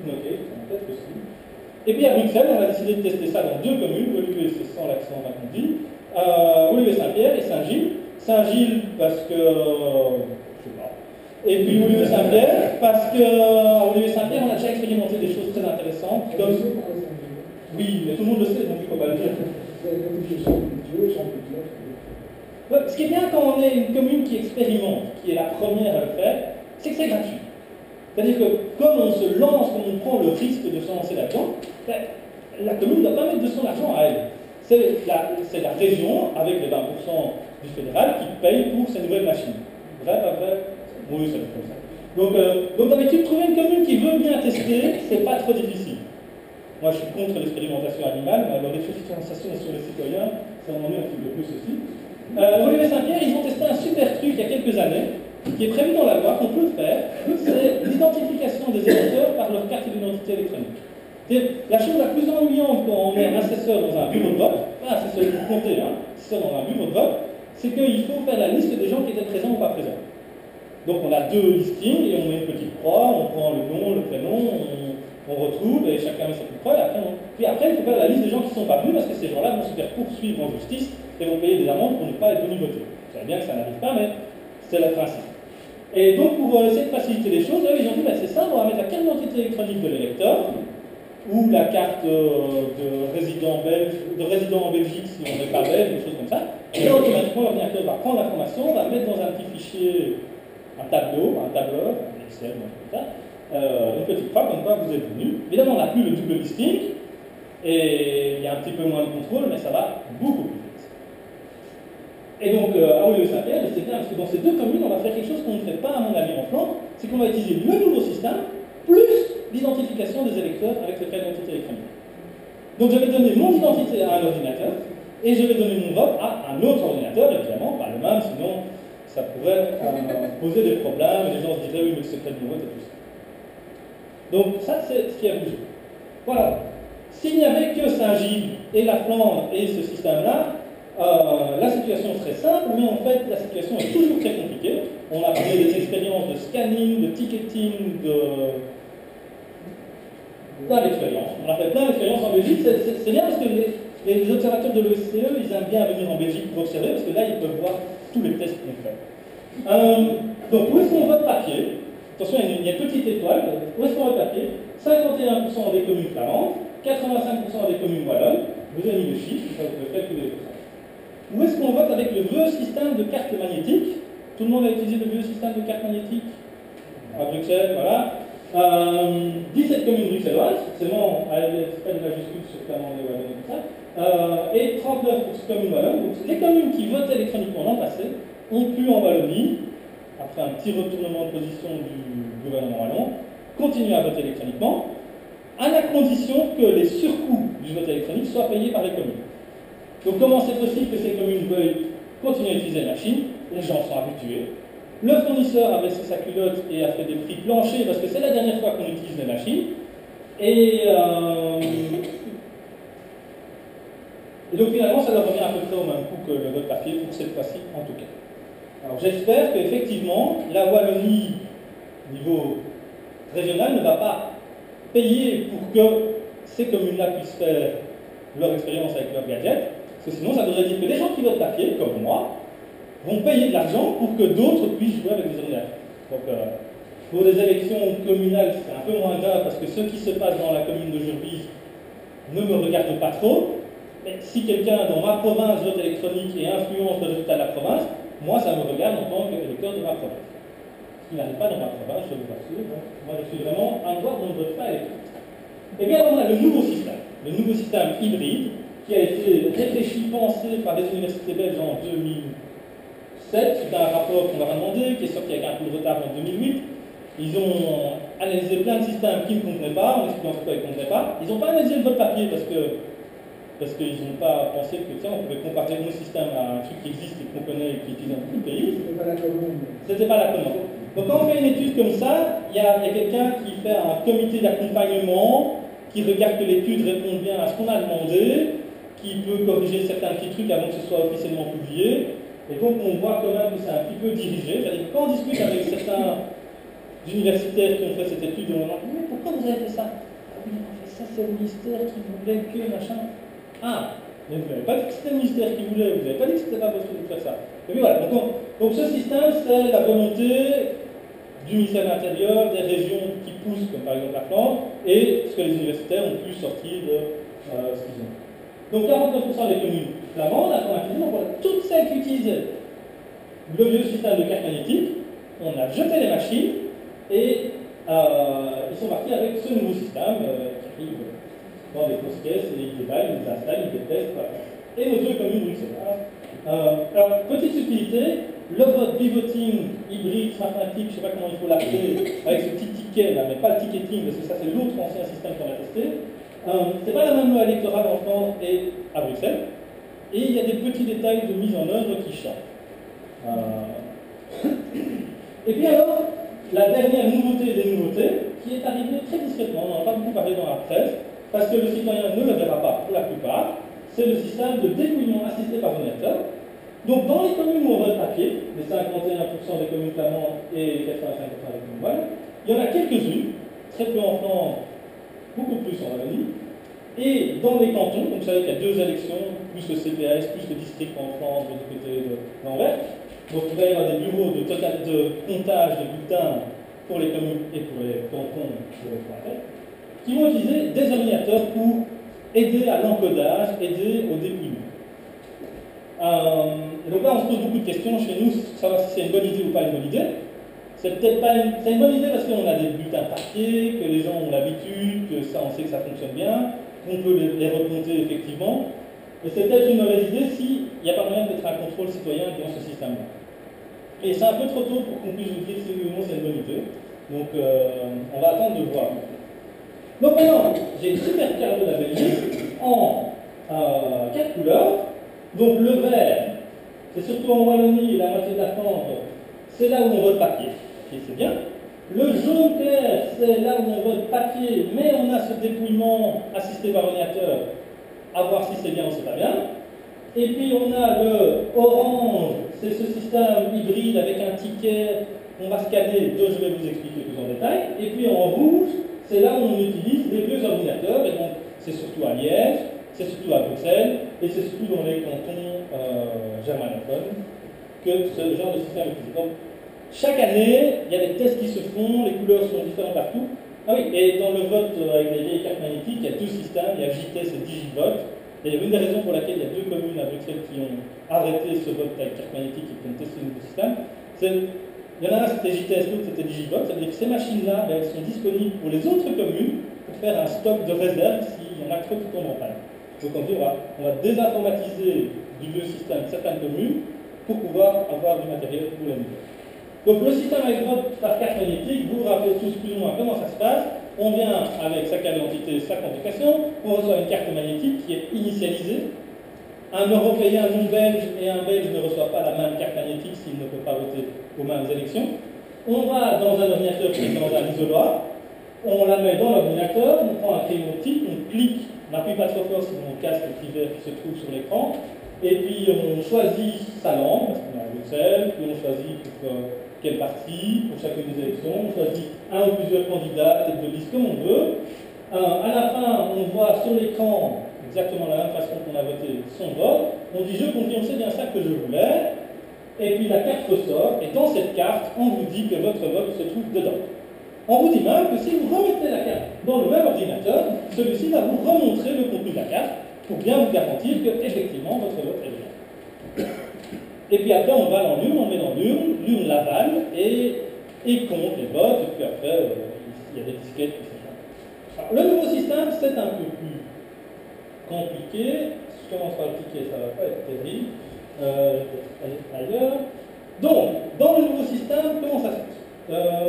Ok, peut-être que si. Et puis à Bruxelles, on a décidé de tester ça dans 2 communes, Woluwe, c'est sans l'accent qu'on dit, Woluwe-Saint-Pierre et Saint-Gilles. Saint-Gilles parce que, je sais pas. Et puis Woluwe-Saint-Pierre parce que à Woluwe-Saint-Pierre, on a déjà expérimenté des choses très intéressantes. Comme... Oui, mais tout le monde le sait, donc il ne faut pas le dire. Ouais, ce qui est bien quand on est une commune qui expérimente, qui est la première à le faire, c'est que c'est gratuit. C'est-à-dire que comme on se lance, comme on prend le risque de se lancer là-dedans, la commune ne doit pas mettre de son argent à elle. C'est la région, avec les 20% du fédéral, qui paye pour ces nouvelles machines. Vrai, pas vrai? Oui, ça fait comme ça. Donc d'habitude, trouver une commune qui veut bien tester, c'est pas trop difficile. Moi, je suis contre l'expérimentation animale, mais alors les sensation sur les citoyens, ça en est un petit peu plus aussi. Woluwe-Saint-Pierre, ils ont testé un super truc il y a quelques années, qui est prévu dans la loi, qu'on peut faire, c'est l'identification des électeurs par leur carte d'identité électronique. La chose la plus ennuyante quand on est assesseur dans un bureau de vote, pas assesseur du comté, assesseur dans un bureau de vote, c'est qu'il faut faire la liste des gens qui étaient présents ou pas présents. Donc on a 2 listings et on met une petite croix, on prend le nom, le prénom, on retrouve et chacun met sa petite croix. Puis après, il faut faire la liste des gens qui ne sont pas venus parce que ces gens-là vont se faire poursuivre en justice et vont payer des amendes pour ne pas être venus voter. Vous savez bien que ça n'arrive pas, mais c'est le principe. Et donc, pour essayer de faciliter les choses, ils ont dit, ben, c'est ça, on va mettre la carte d'identité électronique de l'électeur, ou la carte de résident en Belgique si on n'est pas belge, des choses comme ça. Et là, automatiquement, l'ordinateur va prendre l'information, va mettre dans un petit fichier, un tableur, un Excel, comme ça, une petite croix, comme quoi vous êtes venu. Évidemment, on n'a plus le double listing, et il y a un petit peu moins de contrôle, mais ça va beaucoup plus vite. Et donc, à Woluwe-Saint-Pierre, c'est bien, parce que dans ces 2 communes, on va faire quelque chose qu'on ne fait pas, à mon avis, en Flandre, c'est qu'on va utiliser le nouveau système, plus l'identification des électeurs avec le carte d'identité électronique. Donc, je vais donner mon identité à un ordinateur, et je vais donner mon vote à un autre ordinateur, évidemment, pas le même, sinon ça pourrait poser des problèmes, et les gens se diraient, oui, mais le secret du vote et tout ça. Donc, ça, c'est ce qui a bougé. Voilà. S'il n'y avait que Saint-Gilles et la Flandre et ce système-là, la situation serait simple, mais en fait, la situation est toujours très compliquée. On a fait des expériences de scanning, de ticketing, plein d'expériences. On a fait plein d'expériences en Belgique. C'est bien parce que les observateurs de l'OSCE, ils aiment bien venir en Belgique pour observer, parce que là, ils peuvent voir tous les tests qu'on fait. Donc, où est-ce qu'on vote papier? Attention, il y a une petite étoile. Où est-ce qu'on vote papier? 51% des communes flamandes, 85% des communes wallonnes. Vous avez mis le chiffre, ça vous pouvez calculer tout ça. Où est-ce qu'on vote avec le vieux système de carte magnétique? Tout le monde a utilisé le vieux système de carte magnétique? À Bruxelles, voilà. 17 communes bruxelloises, forcément, c'est pas des majuscules sur flamand et wallon et tout ça. Et 39 pour communes wallonnes. Donc, les communes qui votaient électroniquement l'an passé ont pu en Wallonie, après un petit retournement de position du gouvernement wallon, continuer à voter électroniquement, à la condition que les surcoûts du vote électronique soient payés par les communes. Donc comment c'est possible que ces communes veuillent continuer à utiliser la machine? Les gens sont habitués. Le fournisseur a baissé sa culotte et a fait des prix planchers parce que c'est la dernière fois qu'on utilise les machines. Et donc finalement, ça leur revient à peu près au même coût que le vote papier pour cette fois-ci en tout cas. Alors j'espère qu'effectivement, la Wallonie, au niveau régional, ne va pas payer pour que ces communes-là puissent faire leur expérience avec leurs gadgets, parce que sinon ça voudrait dire que les gens qui votent papier, comme moi, vont payer de l'argent pour que d'autres puissent jouer avec des ordinateurs. Donc pour les élections communales, c'est un peu moins grave, parce que ce qui se passe dans la commune de Jurbise ne me regarde pas trop, mais si quelqu'un dans ma province vote électronique et influence le résultat de la province, moi ça me regarde en tant qu'électeur de ma province. Ce qui n'arrive pas dans ma province, je vous rassure, donc moi je suis vraiment un droit dont ne vote pas électronique. Et bien on a le nouveau système hybride, qui a été réfléchi, pensé par les universités belges en 2007, suite à un rapport qu'on leur a demandé, qui est sorti avec un peu de retard en 2008. Ils ont analysé plein de systèmes qui ne convenaient pas, en expliquant pourquoi ils ne convenaient pas. Ils n'ont pas analysé le vote papier parce qu'ils n'ont pas pensé que tiens, on pouvait comparer nos systèmes à un truc qui existe et qu'on connaît et qui est utilisé dans beaucoup de pays. C'était pas la commande. Donc quand on fait une étude comme ça, il y a quelqu'un qui fait un comité d'accompagnement, qui regarde que l'étude réponde bien à ce qu'on a demandé, qui peut corriger certains petits trucs avant que ce soit officiellement publié. Et donc on voit quand même que c'est un petit peu dirigé. C'est-à-dire que quand on discute avec certains universitaires qui ont fait cette étude, on leur dit mais pourquoi vous avez fait ça? Ah oui, on a fait ça, c'est le ministère qui voulait que machin. Ah, mais vous n'avez pas dit que c'était le ministère qui voulait, vous n'avez pas dit que c'était pas possible de faire ça. Et puis voilà, donc ce système, c'est la volonté du ministère de l'Intérieur, des régions qui poussent, comme par exemple la Flandre, et ce que les universitaires ont pu sortir de ce qu'ils ont. Donc 49% des communes flamandes, informatisées, donc voilà, toutes celles qui utilisaient le vieux système de carte magnétique, on a jeté les machines, et ils sont partis avec ce nouveau système qui arrive dans des grosses caisses, et ils débaillent, ils installent, ils détestent, voilà. Et nos deux communes bruxelloises. Alors, petite subtilité, le vote bivoting hybride, sympathique, je ne sais pas comment il faut l'appeler, avec ce petit ticket là, mais pas le ticketing, parce que ça c'est l'autre ancien système qu'on a testé. C'est pas la même loi électorale en France et à Bruxelles, et il y a des petits détails de mise en œuvre qui changent. Et puis alors, la dernière nouveauté des nouveautés, qui est arrivée très discrètement, on n'en a pas beaucoup parlé dans la presse, parce que le citoyen ne le verra pas pour la plupart, c'est le système de dépouillement assisté par ordinateur. Donc dans les communes où on vote papier, les 51% des communes flamandes et 85% des communes wallonnes, il y en a quelques-unes, très peu en France, beaucoup plus en Wallonie, et dans les cantons, donc vous savez qu'il y a deux élections, plus le CPAS, plus le district en France, de l'autre côté de l'Anvers. Donc il va y avoir des bureaux de comptage de bulletins pour les communes et pour les cantons qui vont utiliser des ordinateurs pour aider à l'encodage, aider au dépouillement. Et donc là, on se pose beaucoup de questions chez nous, savoir si c'est une bonne idée ou pas une bonne idée. C'est peut-être pas c'est une bonne idée parce qu'on a des bulletins papier, que les gens ont l'habitude, que ça, on sait que ça fonctionne bien, qu'on peut les remonter effectivement. Mais c'est peut-être une mauvaise idée s'il n'y a pas moyen d'être un contrôle citoyen dans ce système-là. Et c'est un peu trop tôt pour qu'on puisse vous dire si oui ou non c'est une bonne idée. Donc on va attendre de voir. Donc maintenant, j'ai une super carte de la Belgique en 4 couleurs. Donc le vert, c'est surtout en Wallonie et la moitié de la Flandre, c'est là où on vote papier, et c'est bien. Le jaune clair, c'est là où on vote papier, mais on a ce dépouillement assisté par ordinateur, à voir si c'est bien ou c'est pas bien. Et puis on a le orange, c'est ce système hybride avec un ticket qu'on va scanner, dont je vais vous expliquer plus en détail. Et puis en rouge, c'est là où on utilise les vieux ordinateurs, et donc c'est surtout à Liège, c'est surtout à Bruxelles, et c'est surtout dans les cantons germanophones que ce genre de système est utilisé. Donc, chaque année, il y a des tests qui se font, les couleurs sont différentes partout. Ah oui, et dans le vote avec les vieilles cartes magnétiques, il y a deux systèmes, il y a JTS et Digivote. Et une des raisons pour laquelle il y a deux communes à Bruxelles qui ont arrêté ce vote avec carte magnétique et qui ont testé le nouveau système, il y en a un c'était JTS, l'autre c'était Digivote. Ça veut dire que ces machines-là, elles sont disponibles pour les autres communes pour faire un stock de réserve s'il y en a trop qui tombent en panne. Donc on va désinformatiser du vieux système certaines communes pour pouvoir avoir du matériel pour les nouvelles. Donc le système avec vote par carte magnétique, vous vous rappelez tous plus ou moins comment ça se passe. On vient avec sa carte d'identité, sa complication, on reçoit une carte magnétique qui est initialisée. Un Européen non belge et un Belge ne reçoivent pas la même carte magnétique s'il ne peut pas voter aux mêmes élections. On va dans un ordinateur qui est dans un isoloir, on la met dans l'ordinateur, on prend un crayon optique, on clique, on n'appuie pas trop fort sur mon casque privé qui se trouve sur l'écran, et puis on choisit sa langue, parce qu'on est à Bruxelles, puis on choisit pour quel parti, pour chacune des élections, on choisit un ou plusieurs candidats, tête de liste comme on veut. À la fin, on voit sur l'écran, exactement la même façon qu'on a voté son vote, on dit je confirme, c'est bien ça que je voulais, et puis la carte ressort, et dans cette carte, on vous dit que votre vote se trouve dedans. On vous dit même que si vous remettez la carte dans le même ordinateur, celui-ci va vous remontrer le contenu de la carte pour bien vous garantir que effectivement votre vote est bien. Et puis après on va dans l'urne, on met dans l'urne, l'urne l'avale et compte les votes, et puis après il y a des disquettes qui s'échangent. Alors le nouveau système c'est un peu plus compliqué. Si je commence par le ticket, ça ne va pas être terrible. Ailleurs. Donc, dans le nouveau système, comment ça se passe?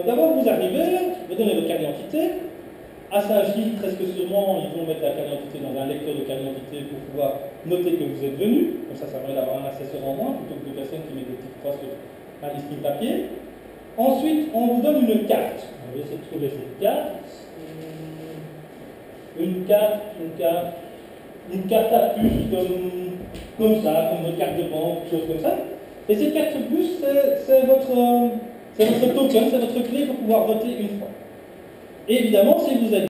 D'abord, vous arrivez, vous donnez votre carte d'identité. À Saint-Gilles, presque sûrement, ils vont mettre la carte d'identité dans un lecteur de carte d'identité pour pouvoir noter que vous êtes venu. Comme ça permet d'avoir un assesseur en moins plutôt que des personnes qui mettent des petites croix sur un listing papier. Ensuite, on vous donne une carte. On va essayer de trouver cette carte. Une carte à puce comme ça, comme votre carte de banque, quelque chose comme ça. Et cette carte puce, c'est votre C'est votre token, c'est votre clé pour pouvoir voter une fois. Et évidemment, si vous êtes